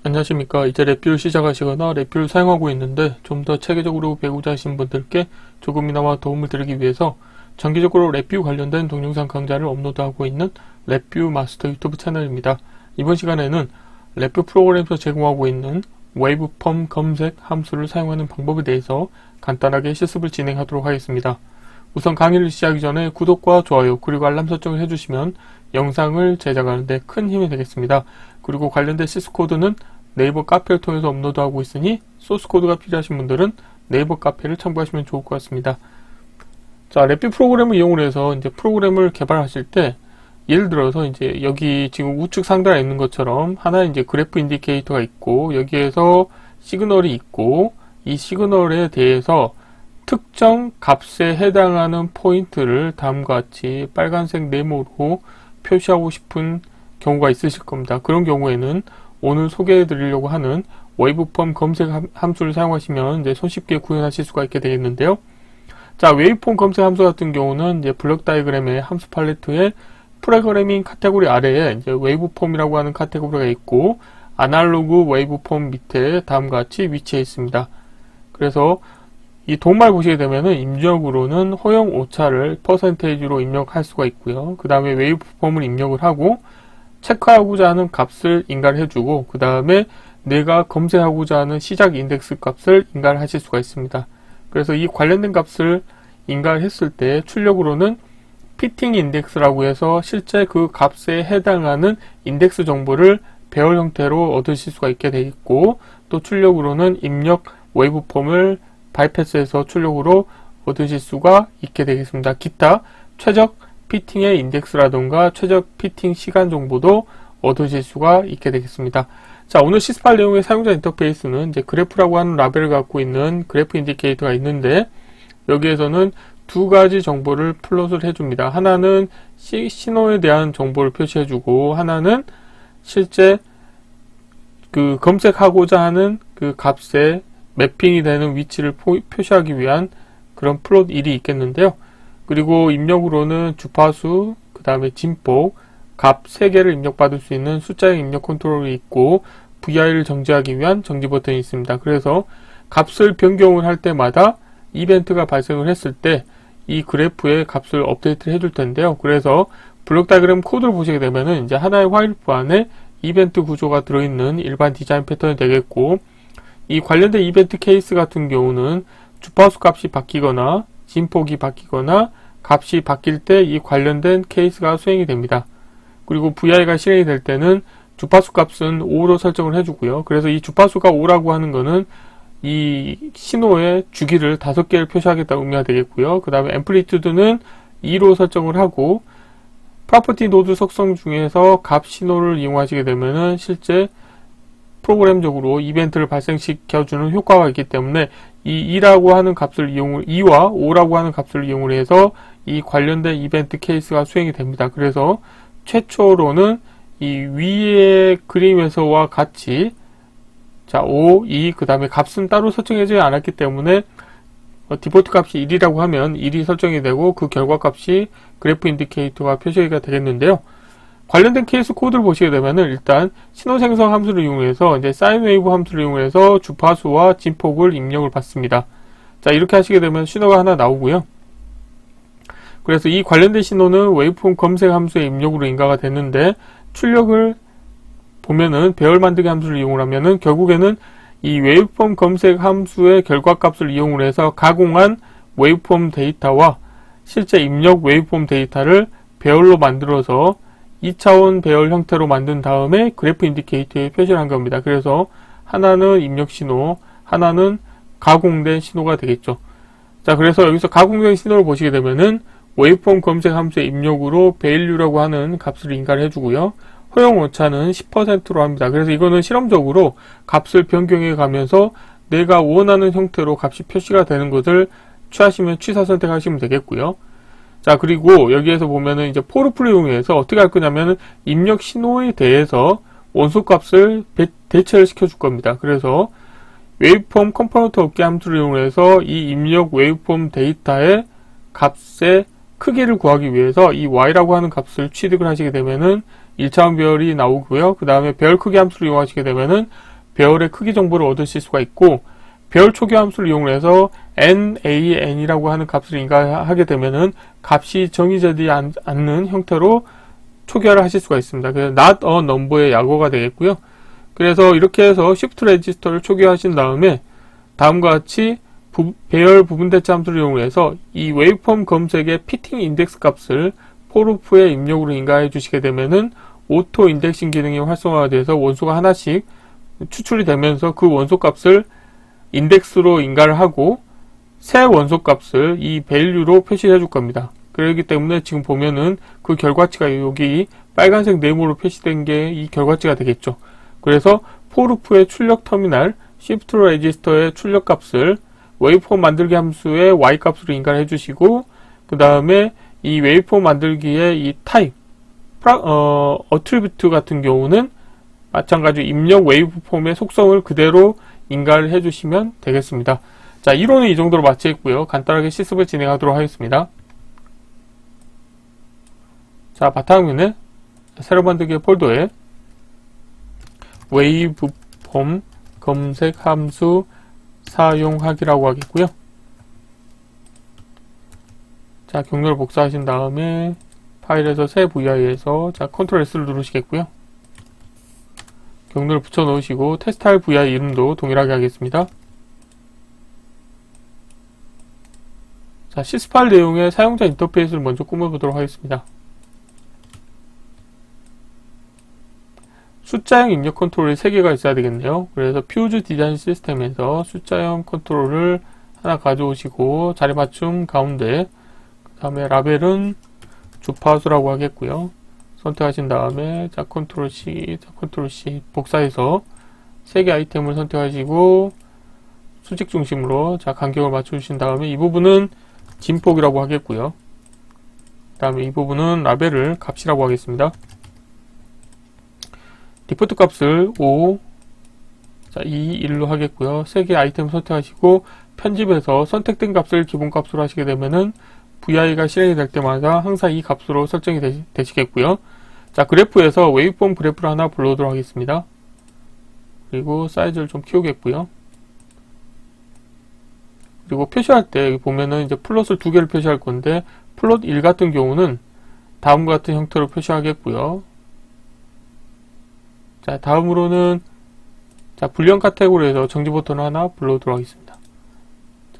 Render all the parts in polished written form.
안녕하십니까. 이제 랩뷰를 시작하시거나 랩뷰를 사용하고 있는데 좀 더 체계적으로 배우자 하신 분들께 조금이나마 도움을 드리기 위해서 정기적으로 랩뷰 관련된 동영상 강좌를 업로드하고 있는 랩뷰 마스터 유튜브 채널입니다. 이번 시간에는 랩뷰 프로그램에서 제공하고 있는 웨이브폼 검색 함수를 사용하는 방법에 대해서 간단하게 실습을 진행하도록 하겠습니다. 우선 강의를 시작하기 전에 구독과 좋아요 그리고 알람 설정을 해주시면 영상을 제작하는 데 큰 힘이 되겠습니다. 그리고 관련된 시스코드는 네이버 카페를 통해서 업로드하고 있으니 소스코드가 필요하신 분들은 네이버 카페를 참고하시면 좋을 것 같습니다. 자, 랩뷰 프로그램을 이용을 해서 이제 프로그램을 개발하실 때 예를 들어서 이제 여기 지금 우측 상단에 있는 것처럼 하나의 이제 그래프 인디케이터가 있고 여기에서 시그널이 있고 이 시그널에 대해서 특정 값에 해당하는 포인트를 다음과 같이 빨간색 네모로 표시하고 싶은 경우가 있으실 겁니다. 그런 경우에는 오늘 소개해 드리려고 하는 웨이브폼 검색 함수를 사용하시면 이제 손쉽게 구현하실 수가 있게 되겠는데요. 자, 웨이브폼 검색 함수 같은 경우는 이제 블록 다이그램의 함수 팔레트에 프로그래밍 카테고리 아래에 이제 웨이브폼이라고 하는 카테고리가 있고 아날로그 웨이브폼 밑에 다음과 같이 위치해 있습니다. 그래서 이 도움말 보시게 되면은 입력으로는 허용 오차를 퍼센테이지로 입력할 수가 있고요. 그 다음에 웨이브폼을 입력을 하고 체크하고자 하는 값을 인가를 해주고 그 다음에 내가 검색하고자 하는 시작 인덱스 값을 인가를 하실 수가 있습니다. 그래서 이 관련된 값을 인가를 했을 때 출력으로는 피팅 인덱스라고 해서 실제 그 값에 해당하는 인덱스 정보를 배열 형태로 얻으실 수가 있게 되어 있고 또 출력으로는 입력 웨이브폼을 바이패스해서 출력으로 얻으실 수가 있게 되겠습니다. 기타 최적 피팅의 인덱스라던가 최적 피팅 시간 정보도 얻으실 수가 있게 되겠습니다. 자, 오늘 시습할 내용의 사용자 인터페이스는 이제 그래프라고 하는 라벨을 갖고 있는 그래프 인디케이터가 있는데 여기에서는 두 가지 정보를 플롯을 해줍니다. 하나는 신호에 대한 정보를 표시해주고 하나는 실제 그 검색하고자 하는 그 값에 매핑이 되는 위치를 표시하기 위한 그런 플롯 1이 있겠는데요. 그리고 입력으로는 주파수, 그 다음에 진폭, 값 3개를 입력받을 수 있는 숫자형 입력 컨트롤이 있고 VI를 정지하기 위한 정지 버튼이 있습니다. 그래서 값을 변경을 할 때마다 이벤트가 발생을 했을 때 이 그래프의 값을 업데이트를 해줄 텐데요. 그래서 블록 다이그램 코드를 보시게 되면은 이제 하나의 화일프 안에 이벤트 구조가 들어있는 일반 디자인 패턴이 되겠고 이 관련된 이벤트 케이스 같은 경우는 주파수 값이 바뀌거나 진폭이 바뀌거나 값이 바뀔 때 이 관련된 케이스가 수행이 됩니다. 그리고 VI가 실행이 될 때는 주파수 값은 5로 설정을 해주고요. 그래서 이 주파수가 5라고 하는 거는 이 신호의 주기를 5개를 표시하겠다는 의미가 되겠고요. 그 다음에 앰플리튜드는 2로 설정을 하고 프로퍼티 노드 속성 중에서 값 신호를 이용하시게 되면은 실제 프로그램적으로 이벤트를 발생시켜주는 효과가 있기 때문에 이 2라고 하는 값을 2와 5라고 하는 값을 이용을 해서 이 관련된 이벤트 케이스가 수행이 됩니다. 그래서 최초로는 이 위의 그림에서와 같이 자 5, 2, 그 다음에 값은 따로 설정해지지 않았기 때문에 디폴트 값이 1이라고 하면 1이 설정이 되고 그 결과 값이 그래프 인디케이터가 표시가 되겠는데요. 관련된 케이스 코드를 보시게 되면은 일단 신호 생성 함수를 이용해서 이제 사인 웨이브 함수를 이용해서 주파수와 진폭을 입력을 받습니다. 자, 이렇게 하시게 되면 신호가 하나 나오고요. 그래서 이 관련된 신호는 웨이브폼 검색 함수의 입력으로 인가가 됐는데 출력을 보면은 배열 만들기 함수를 이용을 하면은 결국에는 이 웨이브폼 검색 함수의 결과값을 이용을 해서 가공한 웨이브폼 데이터와 실제 입력 웨이브폼 데이터를 배열로 만들어서 2차원 배열 형태로 만든 다음에 그래프 인디케이터에 표시를 한 겁니다. 그래서 하나는 입력 신호, 하나는 가공된 신호가 되겠죠. 자, 그래서 여기서 가공된 신호를 보시게 되면은 웨이브폼 검색 함수의 입력으로 value라고 하는 값을 인가를 해주고요. 허용 오차는 10%로 합니다. 그래서 이거는 실험적으로 값을 변경해 가면서 내가 원하는 형태로 값이 표시가 되는 것을 취하시면 취사 선택하시면 되겠고요. 자, 그리고 여기에서 보면은 이제 포르프를 이용해서 어떻게 할 거냐면은 입력 신호에 대해서 원소 값을 대체를 시켜줄 겁니다. 그래서 웨이브폼 컴포넌트 얻기 함수를 이용해서 이 입력 웨이브폼 데이터의 값의 크기를 구하기 위해서 이 y라고 하는 값을 취득을 하시게 되면은 1차원 배열이 나오고요. 그 다음에 배열 크기 함수를 이용하시게 되면은 배열의 크기 정보를 얻으실 수가 있고, 배열 초기 함수를 이용해서 nan이라고 하는 값을 인가하게 되면은 값이 정의되지 않는 형태로 초기화를 하실 수가 있습니다. 그래서 not a number의 약어가 되겠고요. 그래서 이렇게 해서 shift 레지스터를 초기화하신 다음에 다음과 같이 배열 부분 대체 함수를 이용해서 이 웨이브폼 검색의 피팅 인덱스 값을 forloop의 입력으로 인가해 주시게 되면은 오토 인덱싱 기능이 활성화가 돼서 원소가 하나씩 추출이 되면서 그 원소 값을 인덱스로 인가를 하고 새 원소 값을 이 value로 표시해 줄 겁니다. 그렇기 때문에 지금 보면은 그 결과치가 여기 빨간색 네모로 표시된 게 이 결과치가 되겠죠. 그래서 forloop의 출력 터미널 shift 레지스터의 출력 값을 웨이브폼 만들기 함수의 y 값으로 인가를 해주시고, 그 다음에 이 웨이브폼 만들기의 이 타입, 어트리뷰트 같은 경우는 마찬가지로 입력 웨이브폼의 속성을 그대로 인가를 해주시면 되겠습니다. 자, 이론은 이 정도로 마치겠고요. 간단하게 실습을 진행하도록 하겠습니다. 자, 바탕화면에 새로 만들기 폴더에 웨이브폼 검색 함수 사용하기라고 하겠고요. 자, 경로를 복사하신 다음에 파일에서 새 VI에서 자, 컨트롤 S를 누르시겠고요. 경로를 붙여 넣으시고 테스트할 VI 이름도 동일하게 하겠습니다. 자, 시스 파일 내용의 사용자 인터페이스를 먼저 꾸며보도록 하겠습니다. 숫자형 입력 컨트롤이 3개가 있어야 되겠네요. 그래서 퓨즈 디자인 시스템에서 숫자형 컨트롤을 하나 가져오시고 자리 맞춤 가운데, 그 다음에 라벨은 주파수라고 하겠고요. 선택하신 다음에 자, 컨트롤 C, 자, 컨트롤 C 복사해서 3개 아이템을 선택하시고 수직 중심으로 자, 간격을 맞춰주신 다음에 이 부분은 진폭이라고 하겠고요. 그 다음에 이 부분은 라벨을 값이라고 하겠습니다. 디포트 값을 5, 자, 2, 1로 하겠고요. 3개 아이템 선택하시고 편집해서 선택된 값을 기본값으로 하시게 되면은 VI가 실행이 될 때마다 항상 이 값으로 설정이 되시겠고요. 자, 그래프에서 웨이브폼 그래프를 하나 불러오도록 하겠습니다. 그리고 사이즈를 좀 키우겠고요. 그리고 표시할 때 여기 보면은 이제 플롯을 2개를 표시할 건데 플롯 1 같은 경우는 다음과 같은 형태로 표시하겠고요. 자, 다음으로는 자, 불량 카테고리에서 정지 버튼을 하나 불러오도록 하겠습니다.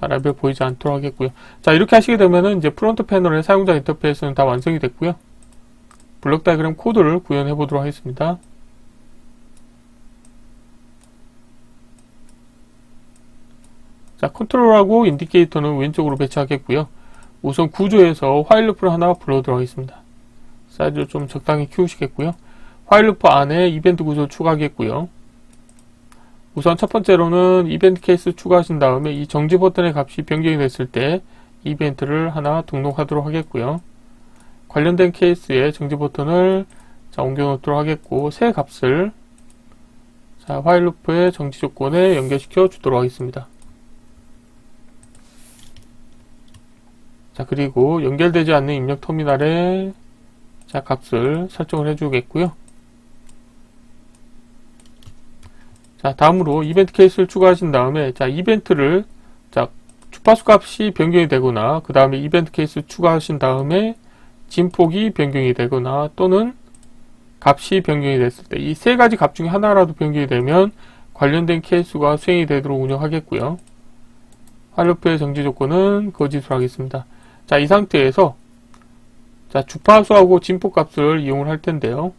자, 라벨 보이지 않도록 하겠고요. 자, 이렇게 하시게 되면은 이제 프론트 패널의 사용자 인터페이스는 다 완성이 됐고요. 블록 다이그램 코드를 구현해 보도록 하겠습니다. 자, 컨트롤하고 인디케이터는 왼쪽으로 배치하겠고요. 우선 구조에서 화일 루프를 하나 불러오도록 하겠습니다. 사이즈를 좀 적당히 키우시겠고요. 화일 루프 안에 이벤트 구조를 추가하겠고요. 우선 첫 번째로는 이벤트 케이스 추가하신 다음에 이 정지 버튼의 값이 변경이 됐을 때 이벤트를 하나 등록하도록 하겠고요. 관련된 케이스에 정지 버튼을 자, 옮겨 놓도록 하겠고, 새 값을 자, 화일 루프의 정지 조건에 연결시켜 주도록 하겠습니다. 자, 그리고 연결되지 않는 입력 터미널에 자, 값을 설정을 해주겠고요. 자, 다음으로 이벤트 케이스를 추가하신 다음에 자, 이벤트를 자, 주파수 값이 변경이 되거나 그 다음에 이벤트 케이스 추가하신 다음에 진폭이 변경이 되거나 또는 값이 변경이 됐을 때 이 세 가지 값 중에 하나라도 변경이 되면 관련된 케이스가 수행이 되도록 운영하겠고요. 화일루프의 정지 조건은 거짓으로 하겠습니다. 자, 이 상태에서 자, 주파수하고 진폭 값을 이용을 할 텐데요.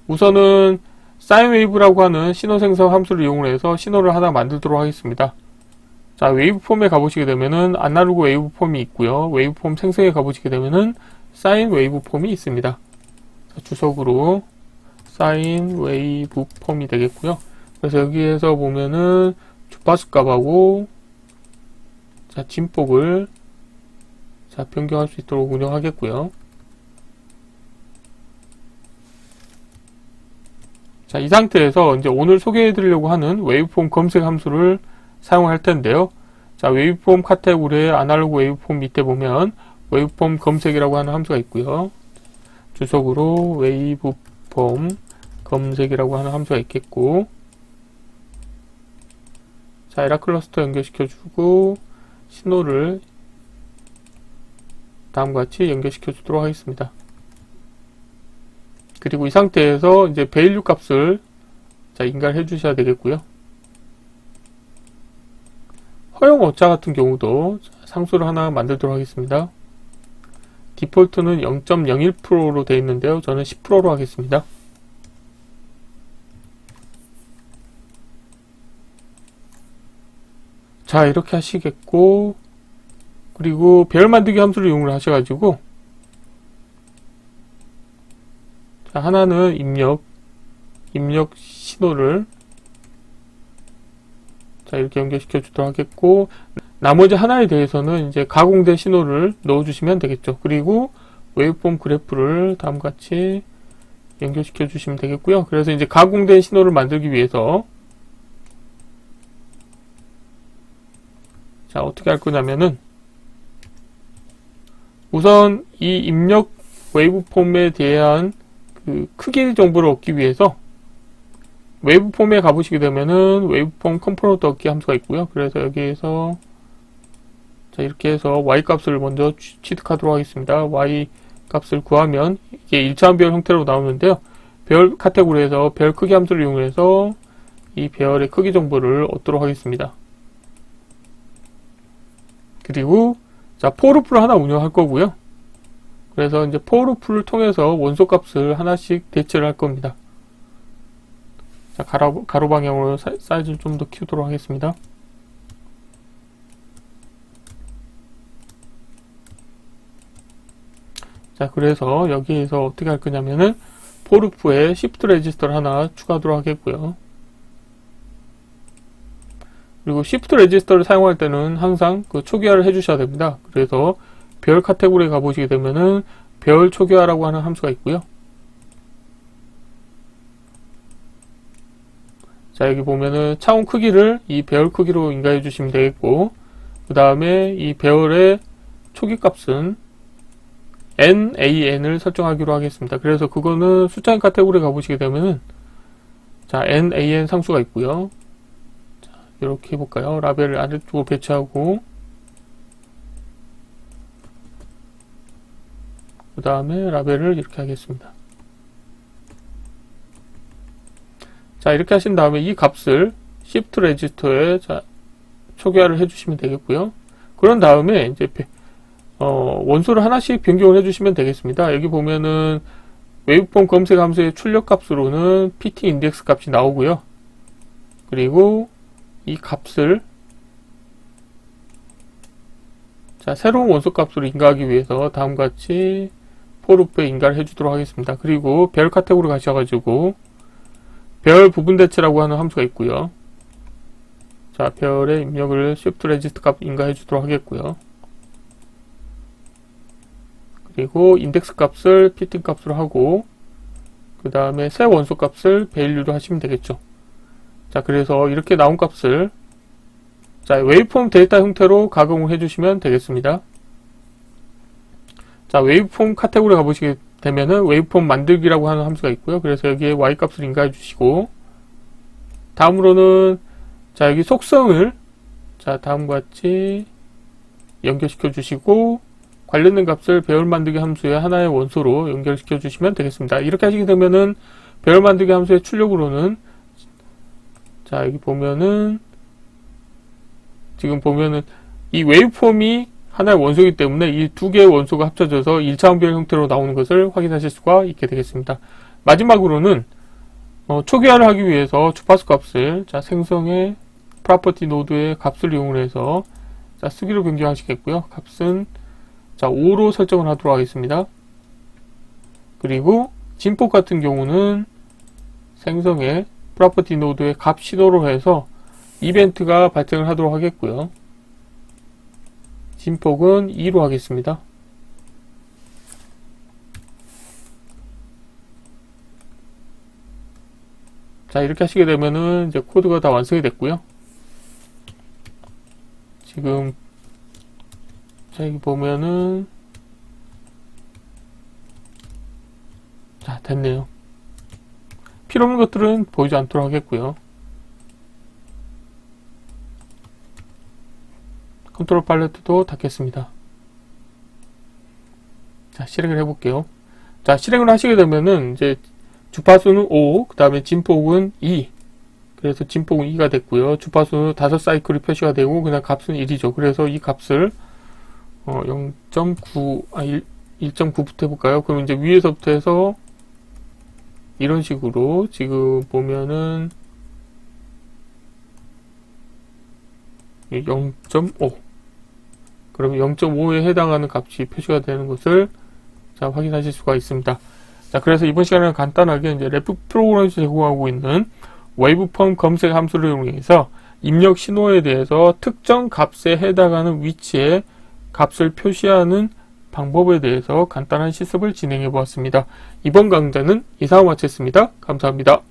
우선은 사인웨이브라고 하는 신호 생성 함수를 이용을 해서 신호를 하나 만들도록 하겠습니다. 자, 웨이브폼에 가보시게 되면은 아날로그 웨이브폼이 있고요. 웨이브폼 생성에 가보시게 되면은 사인 웨이브폼이 있습니다. 자, 주석으로 사인 웨이브폼이 되겠고요. 그래서 여기에서 보면은 주파수 값하고 자, 진폭을 자, 변경할 수 있도록 운영하겠고요. 자, 이 상태에서 이제 오늘 소개해 드리려고 하는 웨이브폼 검색 함수를 사용할 텐데요. 자, 웨이브폼 카테고리의 아날로그 웨이브폼 밑에 보면 웨이브폼 검색이라고 하는 함수가 있고요. 주석으로 웨이브폼 검색이라고 하는 함수가 있겠고, 자, 에라 클러스터 연결시켜주고 신호를 다음과 같이 연결시켜 주도록 하겠습니다. 그리고 이 상태에서 이제 베일류 값을 자, 인가해 주셔야 되겠고요. 허용 어짜 같은 경우도 상수를 하나 만들도록 하겠습니다. 디폴트는 0.01%로 되어 있는데요. 저는 10%로 하겠습니다. 자, 이렇게 하시겠고, 그리고 배열 만들기 함수를 이용을 하셔가지고, 자, 하나는 입력 신호를 자, 이렇게 연결시켜 주도록 하겠고, 나머지 하나에 대해서는 이제 가공된 신호를 넣어 주시면 되겠죠. 그리고 웨이브폼 그래프를 다음과 같이 연결시켜 주시면 되겠고요. 그래서 이제 가공된 신호를 만들기 위해서 자, 어떻게 할 거냐면은 우선 이 입력 웨이브폼에 대한 그 크기 정보를 얻기 위해서 웨이브폼에 가보시게 되면은 웨이브폼 컴포넌트 얻기 함수가 있고요. 그래서 여기에서 자, 이렇게 해서 y 값을 먼저 취득하도록 하겠습니다. y 값을 구하면 이게 1차원 배열 형태로 나오는데요. 배열 카테고리에서 배열 크기 함수를 이용해서 이 배열의 크기 정보를 얻도록 하겠습니다. 그리고 자, 포르프를 하나 운영할 거고요. 그래서 이제 포르프를 통해서 원소 값을 하나씩 대체를 할 겁니다. 자, 가로 방향으로 사이즈를 좀 더 키우도록 하겠습니다. 자, 그래서 여기에서 어떻게 할 거냐면은 포르프에 시프트 레지스터를 하나 추가하도록 하겠고요. 그리고 시프트 레지스터를 사용할 때는 항상 그 초기화를 해주셔야 됩니다. 그래서 배열 카테고리에 가보시게 되면은 배열 초기화라고 하는 함수가 있고요. 자, 여기 보면은 차원 크기를 이 배열 크기로 인가해 주시면 되겠고, 그 다음에 이 배열의 초기 값은 NAN을 설정하기로 하겠습니다. 그래서 그거는 숫자인 카테고리에 가보시게 되면은 자, NAN 상수가 있고요. 자, 이렇게 해볼까요? 라벨을 아래쪽으로 배치하고 그 다음에 라벨을 이렇게 하겠습니다. 자, 이렇게 하신 다음에 이 값을 시프트 레지스터에 자, 초기화를 해주시면 되겠고요. 그런 다음에 이제 원소를 하나씩 변경을 해주시면 되겠습니다. 여기 보면은 웨이브폼 검색 함수의 출력 값으로는 PT 인덱스 값이 나오고요. 그리고 이 값을 자, 새로운 원소 값으로 인가하기 위해서 다음과 같이 포르프에 인가를 해주도록 하겠습니다. 그리고 배열 카테고리 가셔가지고 배열 부분 대체라고 하는 함수가 있고요. 자, 배열의 입력을 shift 레지스트 값 인가해 주도록 하겠고요. 그리고 인덱스 값을 pt 값으로 하고 그 다음에 새 원소 값을 value로 하시면 되겠죠. 자, 그래서 이렇게 나온 값을 자, 웨이브폼 데이터 형태로 가공을 해주시면 되겠습니다. 자, 웨이브폼 카테고리 가보시게 되면은 웨이브폼 만들기라고 하는 함수가 있고요. 그래서 여기에 y 값을 인가해 주시고 다음으로는 자, 여기 속성을 자, 다음과 같이 연결시켜 주시고 관련된 값을 배열 만들기 함수의 하나의 원소로 연결시켜 주시면 되겠습니다. 이렇게 하시게 되면은 배열 만들기 함수의 출력으로는 자, 여기 보면은 지금 보면은 이 웨이브폼이 하나의 원소이기 때문에 이 두 개의 원소가 합쳐져서 1차원 배열 형태로 나오는 것을 확인하실 수가 있게 되겠습니다. 마지막으로는 초기화를 하기 위해서 주파수 값을 자, 생성의 프로퍼티 노드의 값을 이용해서 자, 쓰기로 변경하시겠고요. 값은 자, 5로 설정을 하도록 하겠습니다. 그리고 진폭 같은 경우는 생성의 프로퍼티 노드의 값 신호로 해서 이벤트가 발생을 하도록 하겠고요. 진폭은 2로 하겠습니다. 자, 이렇게 하시게 되면은 이제 코드가 다 완성이 됐고요. 지금 자, 여기 보면은 자, 됐네요. 필요 없는 것들은 보이지 않도록 하겠고요. 컨트롤 팔레트도 닫겠습니다. 자, 실행을 해볼게요. 자, 실행을 하시게 되면은 이제 주파수는 5, 그 다음에 진폭은 2. 그래서 진폭은 2가 됐고요. 주파수 5사이클이 표시가 되고, 그냥 값은 1이죠. 그래서 이 값을 1.9부터 해볼까요? 그럼 이제 위에서부터 해서 이런 식으로 지금 보면은 0.5. 그러면 0.5에 해당하는 값이 표시가 되는 것을 자, 확인하실 수가 있습니다. 자, 그래서 이번 시간에는 간단하게 이제 랩 프로그램에서 제공하고 있는 웨이브폼 검색 함수를 이용해서 입력 신호에 대해서 특정 값에 해당하는 위치에 값을 표시하는 방법에 대해서 간단한 실습을 진행해 보았습니다. 이번 강좌는 이상으로 마치겠습니다. 감사합니다.